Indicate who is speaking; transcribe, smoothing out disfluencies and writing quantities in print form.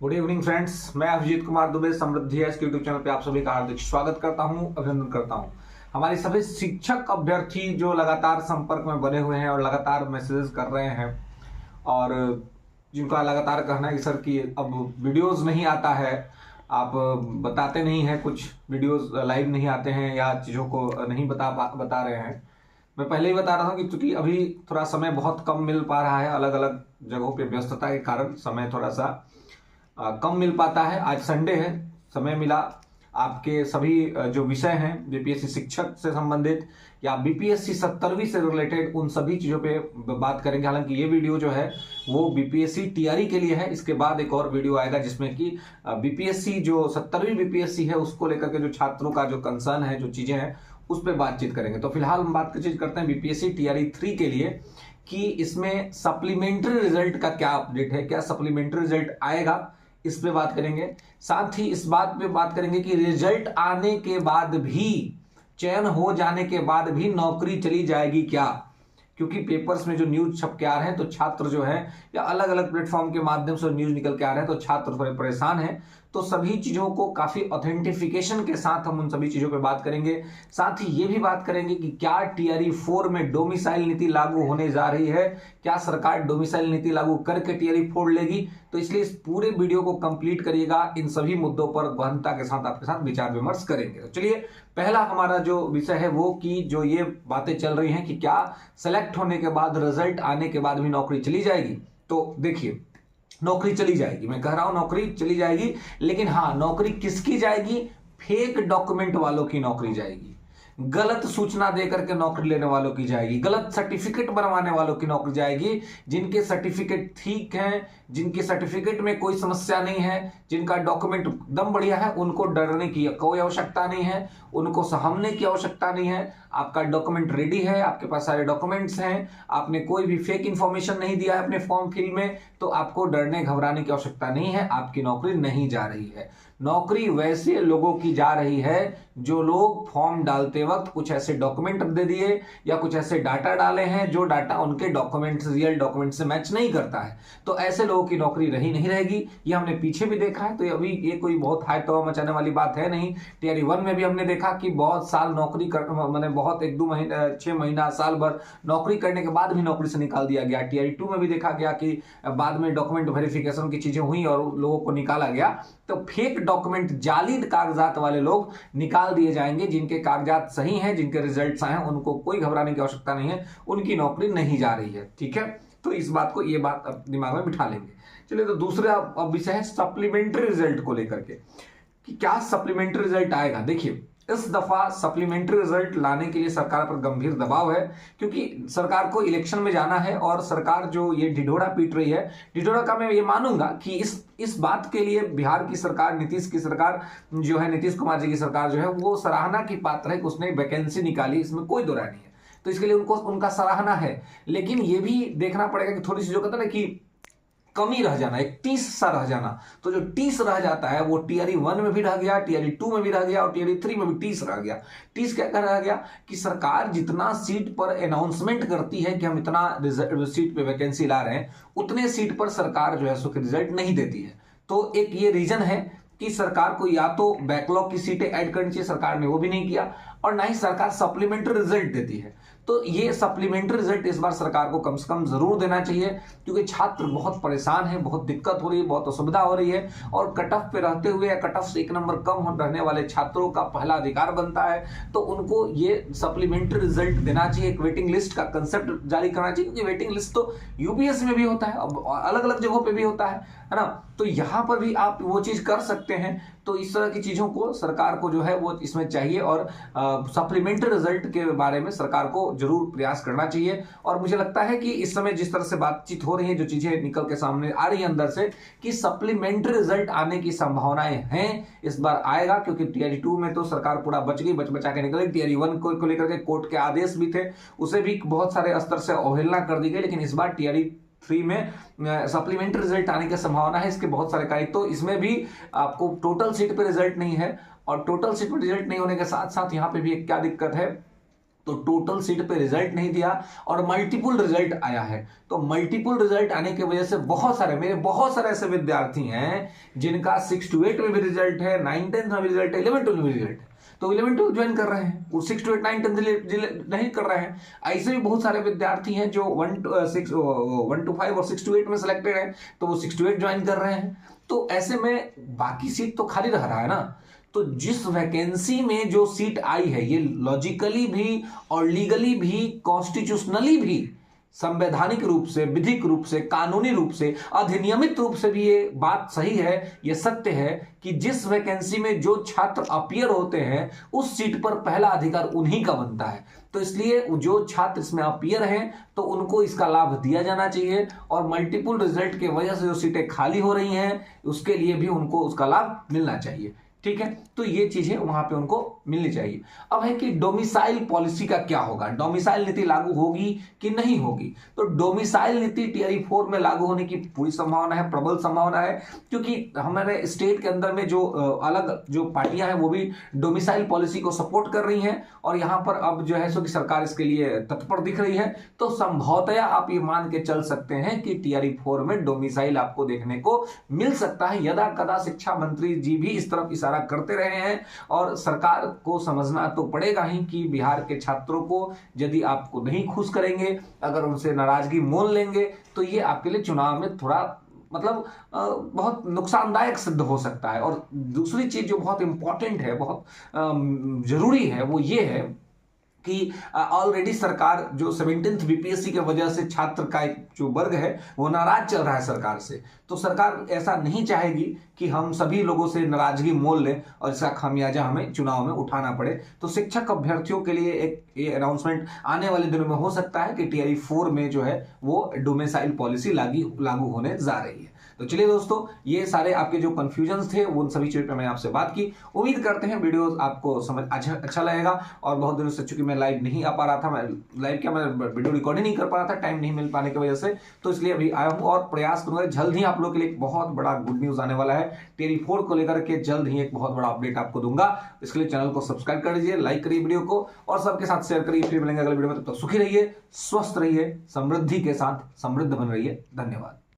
Speaker 1: Good evening friends, मैं अभिजीत कुमार दुबे समृद्धि S YouTube channel पे आप सभी का हार्दिक स्वागत करता हूं, अभिनंदन करता हूं। हमारे सभी शिक्षक अभ्यर्थी जो लगातार संपर्क में बने हुए हैं और लगातार मैसेजेस कर रहे हैं और जिनका लगातार कहना है कि सर कि अब वीडियोस नहीं आता है, आप बताते नहीं हैं, कुछ वीडियोस लाइव नहीं आते हैं या चीज़ों को नहीं बता रहे हैं। मैं पहले ही बता रहा हूँ कि चूंकि अभी थोड़ा समय बहुत कम मिल पा रहा है, अलग अलग जगहों पे व्यस्तता के कारण समय थोड़ा सा कम मिल पाता है। आज संडे है, समय मिला। आपके सभी जो विषय हैं बीपीएससी शिक्षक से संबंधित या बीपीएससी 70वीं से रिलेटेड, उन सभी चीज़ों पे बात करेंगे। हालांकि ये वीडियो जो है वो बीपीएससी टीआरई के लिए है। इसके बाद एक और वीडियो आएगा जिसमें कि बीपीएससी जो 70वीं बीपीएससी है उसको लेकर के जो छात्रों का जो कंसर्न है, जो चीज़ें हैं, उस पर बातचीत करेंगे। तो फिलहाल हम बात करते हैं बीपीएससी टीआरई 3 के लिए कि इसमें सप्लीमेंट्री रिजल्ट का क्या अपडेट है, क्या सप्लीमेंट्री रिजल्ट आएगा, इस पे बात करेंगे। साथ ही इस बात पे बात करेंगे कि रिजल्ट आने के बाद भी, चयन हो जाने के बाद भी नौकरी चली जाएगी क्या, क्योंकि पेपर्स में जो न्यूज छप के आ रहे हैं तो छात्र जो है या अलग अलग प्लेटफॉर्म के माध्यम से न्यूज निकल के आ रहे हैं तो छात्र थोड़े परेशान हैं। तो सभी चीजों को काफी ऑथेंटिफिकेशन के साथ हम उन सभी चीजों पे बात करेंगे। साथ ही ये भी बात करेंगे कि क्या टीआरई 4 में डोमिसाइल नीति लागू होने जा रही है, क्या सरकार डोमिसाइल नीति लागू करके टीआरई 4 लेगी। तो इसलिए इस पूरे वीडियो को कंप्लीट करिएगा, इन सभी मुद्दों पर गहनता के साथ आपके साथ विचार विमर्श करेंगे। तो चलिए, पहला हमारा जो विषय है वो कि जो ये बातें चल रही हैं कि क्या सेलेक्ट होने के बाद, रिजल्ट आने के बाद भी नौकरी चली जाएगी। तो देखिए, नौकरी चली जाएगी, मैं कह रहा हूं नौकरी चली जाएगी, लेकिन हाँ, नौकरी किसकी जाएगी? फेक डॉक्यूमेंट वालों की नौकरी जाएगी, गलत सूचना देकर के नौकरी लेने वालों की जाएगी, गलत सर्टिफिकेट बनवाने वालों की नौकरी जाएगी। जिनके सर्टिफिकेट ठीक हैं, जिनके सर्टिफिकेट में कोई समस्या नहीं है, जिनका डॉक्यूमेंट एकदम बढ़िया है, उनको डरने की कोई आवश्यकता नहीं है, उनको सहमने की आवश्यकता नहीं है। आपका डॉक्यूमेंट रेडी है, आपके पास सारे डॉक्यूमेंट्स हैं, आपने कोई भी फेक इंफॉर्मेशन नहीं दिया है अपने फॉर्म फिल में, तो आपको डरने घबराने की आवश्यकता नहीं है। आपकी नौकरी नहीं जा रही है। नौकरी वैसे लोगों की जा रही है जो लोग फॉर्म डालते वक्त कुछ ऐसे डॉक्यूमेंट दे दिए या कुछ ऐसे डाटा डाले हैं जो डाटा उनके डॉक्यूमेंट, रियल डॉक्यूमेंट से मैच नहीं करता है। तो ऐसे लोगों की नौकरी रही नहीं रहेगी। ये हमने पीछे भी देखा है, तो अभी ये कोई बहुत हाई तबाह मचाने वाली बात है नहीं। टीआरई 1 में भी हमने देखा कि बहुत साल नौकरी कर, मैंने बहुत 1-2 महीना, 6 महीना, साल भर नौकरी करने के बाद भी नौकरी से निकाल दिया गया। टीआरई 2 में भी देखा गया कि बाद में डॉक्यूमेंट वेरिफिकेशन की चीजें हुई और लोगों को निकाला गया। तो फेक डॉक्यूमेंट, जाली कागजात वाले लोग निकाल दिए जाएंगे। जिनके कागजात सही हैं, जिनके रिजल्ट्स आए हैं, उनको कोई घबराने की आवश्यकता नहीं है, उनकी नौकरी नहीं जा रही है। ठीक है, तो इस बात को, ये बात दिमाग में बिठा लेंगे। चलिए, तो दूसरा विषय है सप्लीमेंट्री रिजल्ट को लेकर के कि क्या सप्लीमेंट्री रिजल्ट आएगा। देखिए, इस दफा सप्लीमेंट्री रिजल्ट लाने के लिए सरकार पर गंभीर दबाव है, क्योंकि सरकार को इलेक्शन में जाना है और सरकार जो ये ढिढोरा पीट रही है, ढिढोरा का मैं ये मानूंगा कि इस बात के लिए बिहार की सरकार, नीतीश की सरकार जो है, नीतीश कुमार जी की सरकार जो है, वो सराहना की पात्र है कि उसने वैकेंसी निकाली, इसमें कोई दो राय नहीं है। तो इसके लिए उनको, उनका सराहना है। लेकिन ये भी देखना पड़ेगा कि थोड़ी सी जो कहते हैं ना कि कमी रह जाना, एक 30 सा रह जाना, तो जो 30 रह जाता है वो टीआरई 1 में भी रह गया, टीआरई 2 में भी रह गया और टीआरई 3 में भी 30 रह गया। 30 क्या रह गया कि सरकार जितना सीट पर अनाउंसमेंट करती है कि हम इतना सीट पे वैकेंसी ला रहे हैं, उतने सीट पर सरकार जो है सो रिजल्ट नहीं देती है। तो एक ये रीजन है कि सरकार को या तो बैकलॉग की सीटें ऐड करनी चाहिए, सरकार ने वो भी नहीं किया, और ना ही सरकार सप्लीमेंट्री रिजल्ट देती है। तो ये सप्लीमेंट्री रिजल्ट इस बार सरकार को कम से कम जरूर देना चाहिए, क्योंकि छात्र बहुत परेशान है, बहुत दिक्कत हो रही है, बहुत असुविधा हो रही है। और कट ऑफ पे रहते हुए या कट ऑफ से 1 नंबर कम रहने वाले छात्रों का पहला अधिकार बनता है, तो उनको ये सप्लीमेंट्री रिजल्ट देना चाहिए। एक वेटिंग लिस्ट का कंसेप्ट जारी करना चाहिए, क्योंकि वेटिंग लिस्ट तो यूपीएससी में भी होता है, अलग अलग जगहों पे भी होता है ना। तो यहां पर भी आप वो चीज कर सकते हैं। तो इस तरह की चीजों को सरकार को जो है वो इसमें चाहिए, और सप्लीमेंट्री रिजल्ट के बारे में सरकार को जरूर प्रयास करना चाहिए। और मुझे लगता है कि इस समय जिस तरह से बातचीत हो रही है, जो चीजें निकल के सामने आ रही है अंदर से, कि सप्लीमेंट्री रिजल्ट आने की संभावनाएं हैं, इस बार आएगा। क्योंकि टीआरई 2 में तो सरकार पूरा बच गई, बचा के निकल गई। टीआरई 1 को लेकर के कोर्ट के आदेश भी थे, उसे भी बहुत सारे स्तर से अवहेलना कर दी गई। लेकिन इस बार टीआरई 3 में सप्लीमेंट्री रिजल्ट आने की संभावना है। इसके बहुत सारे कारण, तो इसमें भी आपको टोटल सीट पे रिजल्ट नहीं है, और टोटल सीट पे रिजल्ट नहीं होने के साथ साथ यहाँ पे भी एक क्या दिक्कत है, तो टोटल सीट पे रिजल्ट नहीं दिया और मल्टीपल रिजल्ट आया है। तो मल्टीपल रिजल्ट आने की वजह से मेरे बहुत सारे ऐसे विद्यार्थी हैं जिनका 6 to 8 में भी रिजल्ट है, 9 10 में भी रिजल्ट है, 11 12 में भी रिजल्ट है, तो 11 12 ज्वाइन कर रहे हैं, वो 6 to 8 9 10 नहीं कर रहे हैं। ऐसे भी बहुत सारे विद्यार्थी हैं जो 1 to 5 और 6 to 8 में सिलेक्टेड है, तो वो 6 to 8 ज्वाइन कर रहे हैं। तो ऐसे में बाकी सीट तो खाली रह रहा है ना। तो जिस वैकेंसी में जो सीट आई है, ये लॉजिकली भी और लीगली भी, कॉन्स्टिट्यूशनली भी, संवैधानिक रूप से, विधिक रूप से, कानूनी रूप से, अधिनियमित रूप से भी ये बात सही है, ये सत्य है कि जिस वैकेंसी में जो छात्र अपीयर होते हैं उस सीट पर पहला अधिकार उन्हीं का बनता है। तो इसलिए जो छात्र इसमें अपीयर हैं तो उनको इसका लाभ दिया जाना चाहिए, और मल्टीपल रिजल्ट की वजह से जो सीटें खाली हो रही हैं उसके लिए भी उनको उसका लाभ मिलना चाहिए। ठीक है, तो ये चीजें वहां पे उनको मिलनी चाहिए। अब है कि डोमिसाइल पॉलिसी का क्या होगा, डोमिसाइल नीति लागू होगी कि नहीं होगी। तो डोमिसाइल नीति टियर 4 में लागू होने की पूरी संभावना है, प्रबल संभावना है, क्योंकि हमारे स्टेट के अंदर में जो अलग जो पार्टियां हैं वो भी डोमिसाइल पॉलिसी को सपोर्ट कर रही हैं, और यहां पर अब जो है सो कि सरकार इसके लिए तत्पर दिख रही है। तो संभवतया आप ये मान के चल सकते हैं कि टियर 4 में डोमिसाइल आपको देखने को मिल सकता है। यदा कदा शिक्षा मंत्री जी भी इस तरफ करते रहे हैं, और सरकार को समझना तो पड़ेगा ही कि बिहार के छात्रों को यदि आपको नहीं खुश करेंगे, अगर उनसे नाराजगी मोल लेंगे, तो ये आपके लिए चुनाव में थोड़ा मतलब बहुत नुकसानदायक सिद्ध हो सकता है। और दूसरी चीज जो बहुत इंपॉर्टेंट है, बहुत जरूरी है, वो ये है कि ऑलरेडी सरकार जो 17th बीपीएससी के वजह से छात्र का एक जो वर्ग है वो नाराज चल रहा है सरकार से। तो सरकार ऐसा नहीं चाहेगी कि हम सभी लोगों से नाराजगी मोल लें और इसका खामियाजा हमें चुनाव में उठाना पड़े। तो शिक्षक अभ्यर्थियों के लिए एक ये अनाउंसमेंट आने वाले दिनों में हो सकता है कि टियर 4 में जो है वो डोमिसाइल पॉलिसी लागू होने जा रही है। तो चलिए दोस्तों, ये सारे आपके जो कंफ्यूजन्स थे वो उन सभी चीजों पे मैंने आपसे बात की। उम्मीद करते हैं वीडियो आपको समझ अच्छा लगेगा। और बहुत दिनों से चूंकि मैं लाइव नहीं आ पा रहा था, मैं वीडियो रिकॉर्डिंग नहीं कर पा रहा था, टाइम नहीं मिल पाने की वजह से, तो इसलिए अभी आया हूँ और प्रयास करूंगा जल्द ही आप लोग के लिए एक बहुत बड़ा गुड न्यूज आने वाला है। टियर 4 को लेकर के जल्द ही एक बहुत बड़ा अपडेट आपको दूंगा। इसके लिए चैनल को सब्सक्राइब कर लीजिए, लाइक करिए वीडियो को और सबके साथ शेयर करिए। फिर मिलेंगे अगले वीडियो में, तब तक सुखी रहिए, स्वस्थ रहिए, समृद्धि के साथ समृद्ध बन रहिए। धन्यवाद।